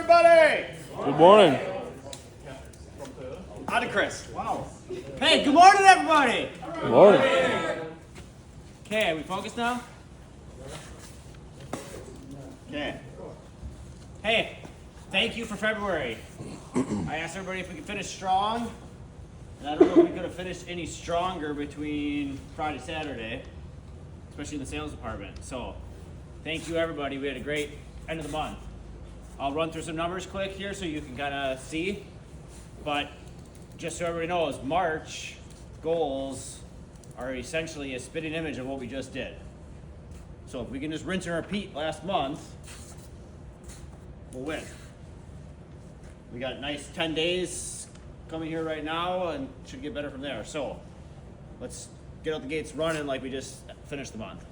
everybody. Good morning. On to Chris. Wow. Hey, good morning, everybody. Good morning. Okay, are we focused now? Okay. Hey, thank you for February. I asked everybody if we could finish strong, and I don't know if we could have finished any stronger between Friday, Saturday, especially in the sales department. So, thank you, everybody. We had a great end of the month. I'll run through some numbers quick here so you can kind of see, but just so everybody knows, March goals are essentially a spitting image of what we just did. So if we can just rinse and repeat last month, we'll win. We got a nice 10 days coming here right now and should get better from there. So let's get out the gates running like we just finished the month.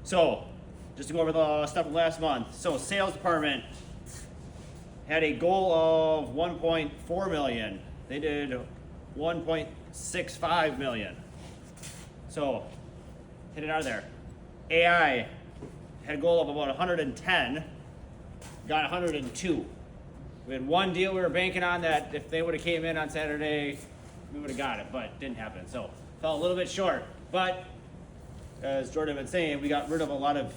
So just to go over the stuff from last month. So sales department had a goal of 1.4 million. They did 1.65 million. So hit it out of there. AI had a goal of about 110, got 102. We had one deal we were banking on that if they would have came in on Saturday, we would have got it, but didn't happen. So fell a little bit short. But as Jordan had been saying, we got rid of a lot of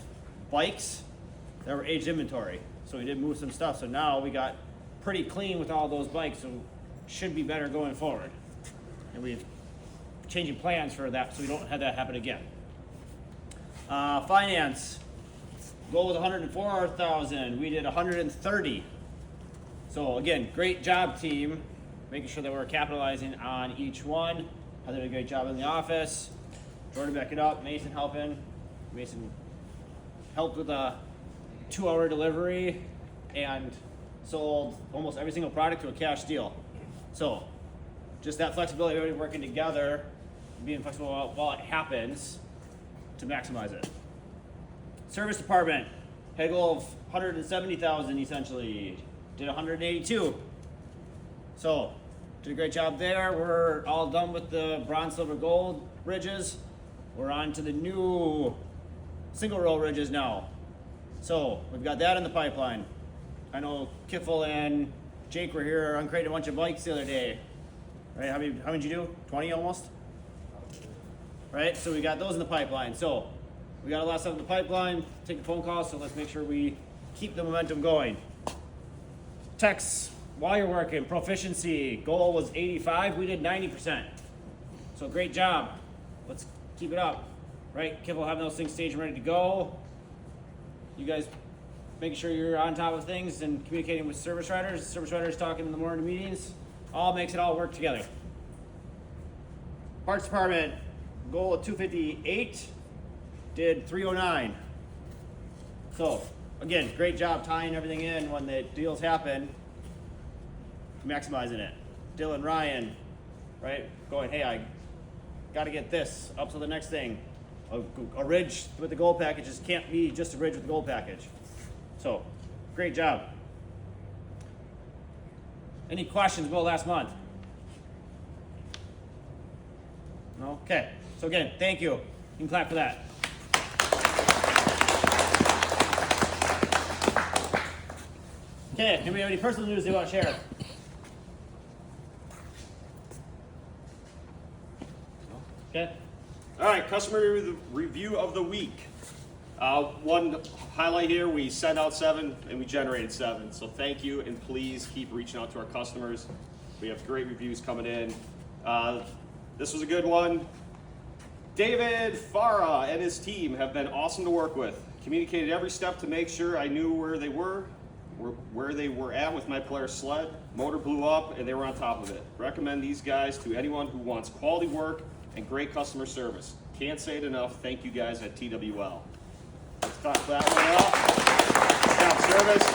bikes that were aged inventory. So we did move some stuff. So now we got pretty clean with all those bikes. So should be better going forward. And we're changing plans for that so we don't have that happen again. Finance, goal was 104,000. We did 130. So again, great job, team. Making sure that we're capitalizing on each one. Heather did a great job in the office. Jordan back it up. Mason helping. Mason helped with a 2-hour delivery and sold almost every single product to a cash deal. So just that flexibility, everybody working together, being flexible while it happens to maximize it. Service department had a goal of 170,000 essentially. Did 182. So did a great job there. We're all done with the bronze, silver, gold ridges. We're on to the new single row ridges now. So we've got that in the pipeline. I know Kiffle and Jake were here, uncrated a bunch of bikes the other day. Right? How many did you do? 20 almost? Right? So we got those in the pipeline. So we got a lot of stuff in the pipeline. Take the phone calls, so let's make sure we keep the momentum going. Texts while you're working, proficiency. Goal was 85. We did 90%. So great job. Let's keep it up. Right? Kiffle having those things staged and ready to go. You guys making sure you're on top of things and communicating with service riders talking in the morning meetings, all makes it all work together. Parts department, goal of 258, did 309. So again, great job tying everything in when the deals happen, maximizing it. Dylan, Ryan, right, going, hey, I got to get this up to the next thing. A ridge with the gold package just can't be just a ridge with the gold package. So, great job. Any questions about last month? No? Okay. So again, thank you. You can clap for that. Okay, anybody have any personal news they want to share? Okay. All right, customer review of the week. One highlight here, we sent out 7 and we generated 7. So thank you, and please keep reaching out to our customers. We have great reviews coming in. This was a good one. David Farah and his team have been awesome to work with. Communicated every step to make sure I knew where they were at with my Polaris sled. Motor blew up and they were on top of it. Recommend these guys to anyone who wants quality work and great customer service. Can't say it enough. Thank you guys at TWL. Let's talk that one up. Stop service.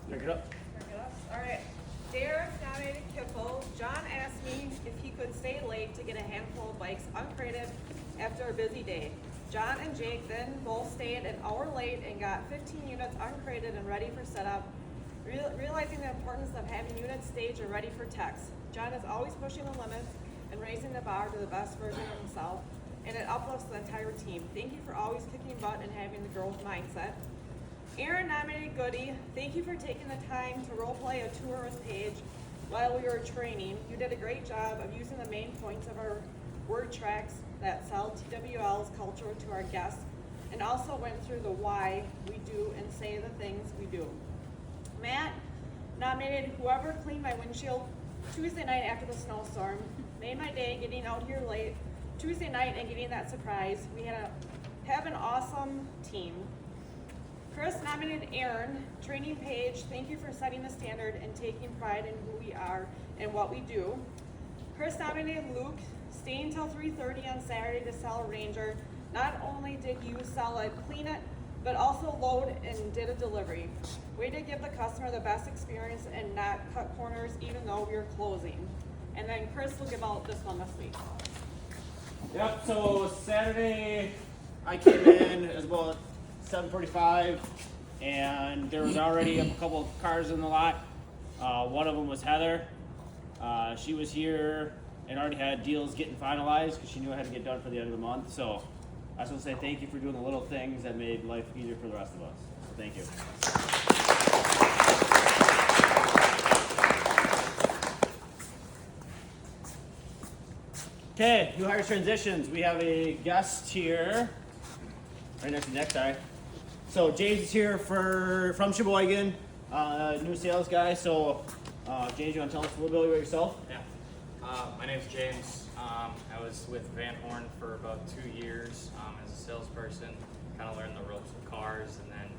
Pick it up. All right. Derek nominated Kiffle. John asked me if he could stay late to get a handful of bikes uncrated after a busy day. John and Jake then both stayed an hour late and got 15 units uncrated and ready for setup, realizing the importance of having units staged and ready for techs. John is always pushing the limits and raising the bar to the best version of himself, and it uplifts the entire team. Thank you for always kicking butt and having the growth mindset. Goody, thank you for taking the time to roleplay a tour with Paige while we were training. You did a great job of using the main points of our word tracks that sell TWL's culture to our guests, and also went through the why we do and say the things we do. Matt nominated whoever cleaned my windshield Tuesday night after the snowstorm. Made my day getting out here late Tuesday night and getting that surprise. We have an awesome team. Chris nominated Aaron, training Paige. Thank you for setting the standard and taking pride in who we are and what we do. Chris nominated Luke, staying till 3:30 on Saturday to sell a Ranger. Not only did you sell it, clean it, but also load and did a delivery. Way to give the customer the best experience and not cut corners even though we were closing. And then Chris will give out this one this week. Yep, so Saturday I came in, it was about 7:45, and there was already a couple of cars in the lot. One of them was Heather. She was here and already had deals getting finalized because she knew I had to get done for the end of the month. So I just want to say thank you for doing the little things that made life easier for the rest of us. So thank you. Okay, new hires transitions. We have a guest here, right next to Nick, sorry. So James is here from Sheboygan, new sales guy. So James, you want to tell us a little bit about yourself? Yeah. My name's James. I was with Van Horn for about 2 years as a salesperson. Kind of learned the ropes of cars, and then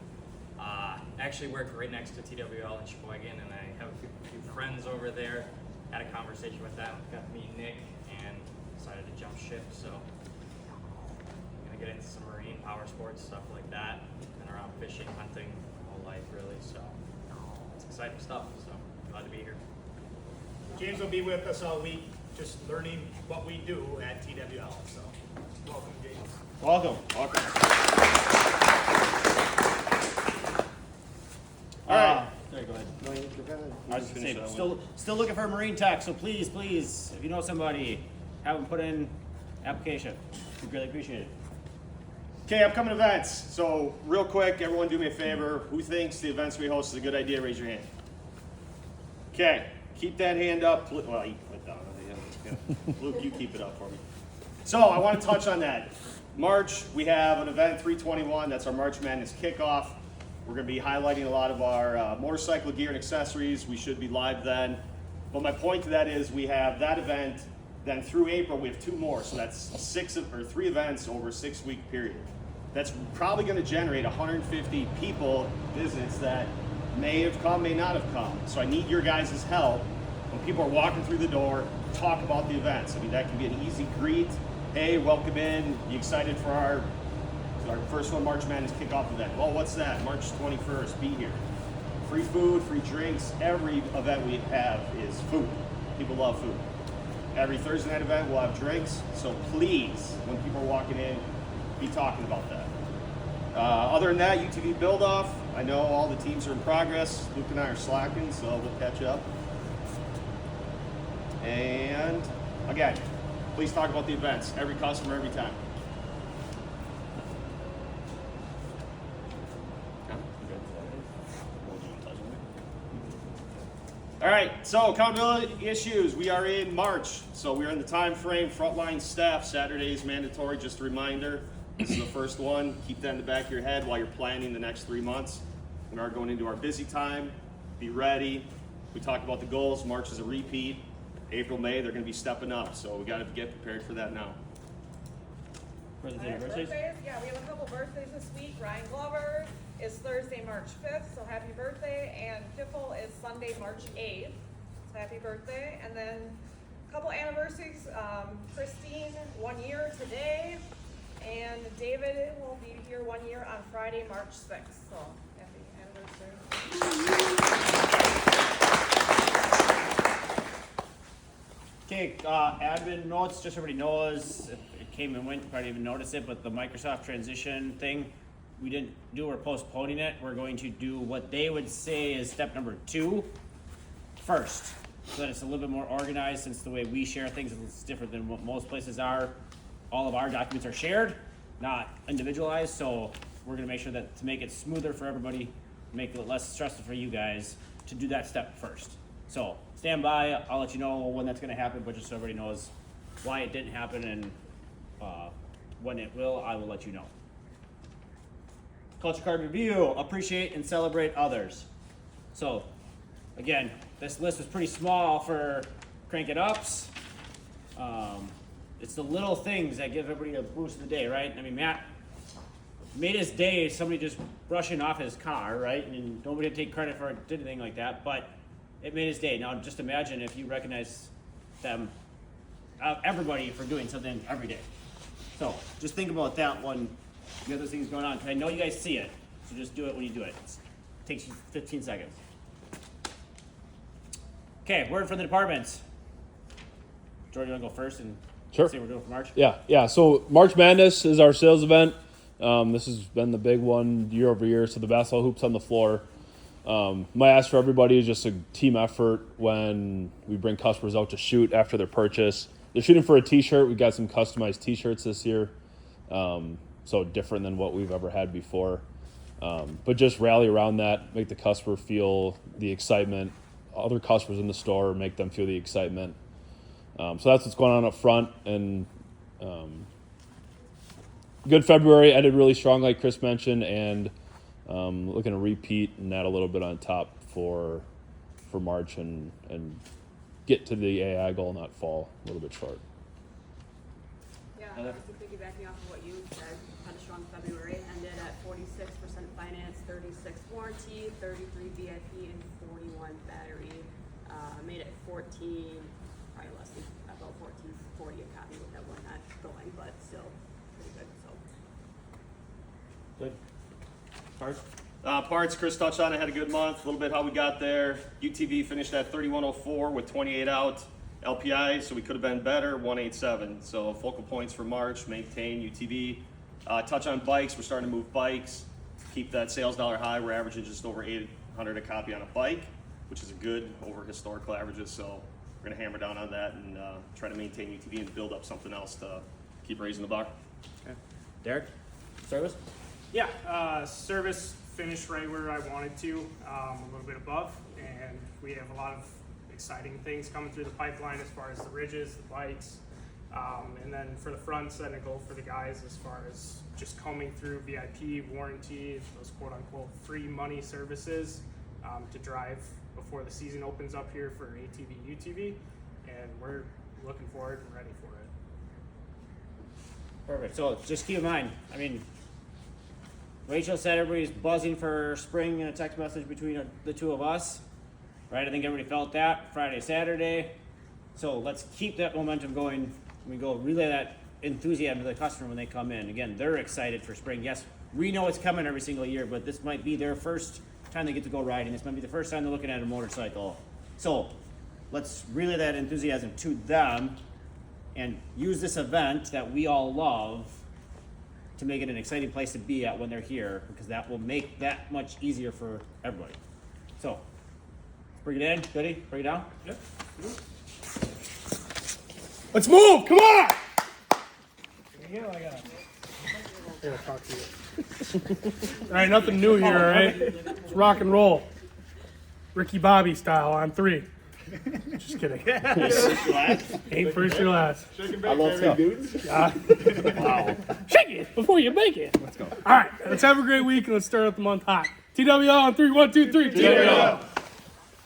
actually worked right next to TWL in Sheboygan, and I have a few friends over there. Had a conversation with them, got to meet Nick, and decided to jump ship. So I'm gonna get into some marine power sports, stuff like that. Been around fishing, hunting my whole life, really. So it's exciting stuff. So glad to be here. James will be with us all week, just learning what we do at TWL. So, welcome, James. Welcome. Welcome. All right. Sorry, go ahead. No, you can go ahead. I was just saying, still looking for a marine tech, so please, if you know somebody, have them put in application. We really appreciate it. Okay, upcoming events. So, real quick, everyone do me a favor. Who thinks the events we host is a good idea? Raise your hand. Okay, keep that hand up. Well, you put it down. Luke, you keep it up for me. So, I want to touch on that. March, we have an event, 321. That's our March Madness kickoff. We're going to be highlighting a lot of our motorcycle gear and accessories. We should be live then. But my point to that is we have that event. Then through April, we have 2 more. So that's 3 events over a 6-week period. That's probably going to generate 150 people, visits that may have come, may not have come. So I need your guys' help when people are walking through the door, talk about the events. I mean, that can be an easy greet. Hey, welcome in. You excited for our first one, March Madness kickoff event? Well, what's that? March 21st, be here. Free food, free drinks. Every event we have is food. People love food. Every Thursday night event, we'll have drinks. So please, when people are walking in, be talking about that. Other than that, UTV build-off. I know all the teams are in progress. Luke and I are slacking, so we'll catch up. And again, please talk about the events. Every customer, every time. All right, so accountability issues. We are in March, so we are in the time frame. Frontline staff, Saturday is mandatory. Just a reminder, this is the first one. Keep that in the back of your head while you're planning the next 3 months. We are going into our busy time. Be ready. We talked about the goals. March is a repeat. April, May, they're going to be stepping up, so we got to get prepared for that now. For the Birthdays, yeah, we have a couple birthdays this week. Ryan Glover is Thursday, March 5th, so happy birthday. And Kiffle is Sunday, March 8th, so happy birthday. And then a couple anniversaries. Christine, 1 year today. And David will be here 1 year on Friday, March 6th, so happy anniversary. Okay, admin notes, just so everybody knows, it came and went, you probably didn't even notice it, but the Microsoft transition thing, we didn't do, we're postponing it. We're going to do what they would say is step number 2 first, so that it's a little bit more organized, since the way we share things is different than what most places are. All of our documents are shared, not individualized, so we're gonna make sure that to make it smoother for everybody, make it less stressful for you guys to do that step first. So stand by. I'll let you know when that's going to happen, but just so everybody knows why it didn't happen and when it will, I will let you know. Culture card review, appreciate and celebrate others. So again, this list was pretty small for Crank It Ups. It's the little things that give everybody a boost in the day, right? I mean, Matt made his day somebody just brushing off his car, right? And nobody did take credit for it, did anything like that, but it made his day. Now just imagine if you recognize them, everybody for doing something every day. So just think about that when you have those things going on. 'Cause I know you guys see it, so just do it when you do it. It takes you 15 seconds. Okay, word from the departments. Jordan, you want to go first and Sure. say what we're doing for March? Yeah. So March Madness is our sales event. This has been the big one year over year. So the basketball hoops on the floor. My ask for everybody is just a team effort when we bring customers out to shoot after their purchase. They're shooting for a T-shirt. We got some customized T-shirts this year, so different than what we've ever had before. But just rally around that, make the customer feel the excitement. Other customers in the store, make them feel the excitement. So that's what's going on up front. And good February, ended really strong, like Chris mentioned, and looking to repeat and add a little bit on top for March and get to the AI goal, not fall a little bit short. Yeah, obviously piggybacking off of what you said, had a strong February, ended at 46% finance, 36 warranty, 33 VIP, and 41 battery. Made it 14, probably less than about 1440 a copy with that one not going, but still pretty good. So Good. Parts? Parts, Chris touched on it, had a good month, a little bit how we got there. UTV finished at 3104 with 28 out. LPI, so we could have been better, 187. So focal points for March, maintain UTV. Touch on bikes, we're starting to move bikes. Keep that sales dollar high, we're averaging just over 800 a copy on a bike, which is good over historical averages. So we're gonna hammer down on that and try to maintain UTV and build up something else to keep raising the bar. Okay. Derek? Service? Yeah, service finished right where I wanted to, a little bit above, and we have a lot of exciting things coming through the pipeline as far as the ridges, the bikes, and then for the fronts, then a goal for the guys as far as just combing through VIP, warranty, those quote-unquote free money services to drive before the season opens up here for ATV, UTV, and we're looking forward and ready for it. Perfect. So just keep in mind, I mean, Rachel said everybody's buzzing for spring in a text message between the two of us, right? I think everybody felt that Friday, Saturday. So let's keep that momentum going. We go relay that enthusiasm to the customer when they come in. Again, they're excited for spring. Yes, we know it's coming every single year, but this might be their first time they get to go riding. This might be the first time they're looking at a motorcycle. So let's relay that enthusiasm to them and use this event that we all love to make it an exciting place to be at when they're here, because that will make that much easier for everybody. So, bring it in, Goody, bring it down. Yep. Let's move! Come on! I gotta talk to you. All right, nothing new here, all right? It's rock and roll. Ricky Bobby style on 3. Just kidding. Ain't first or last. I love stuff. Wow. Shake it before you make it. Let's go. All right, let's have a great week and let's start out the month hot. TWL on 3, 1, 2, 3. TWL.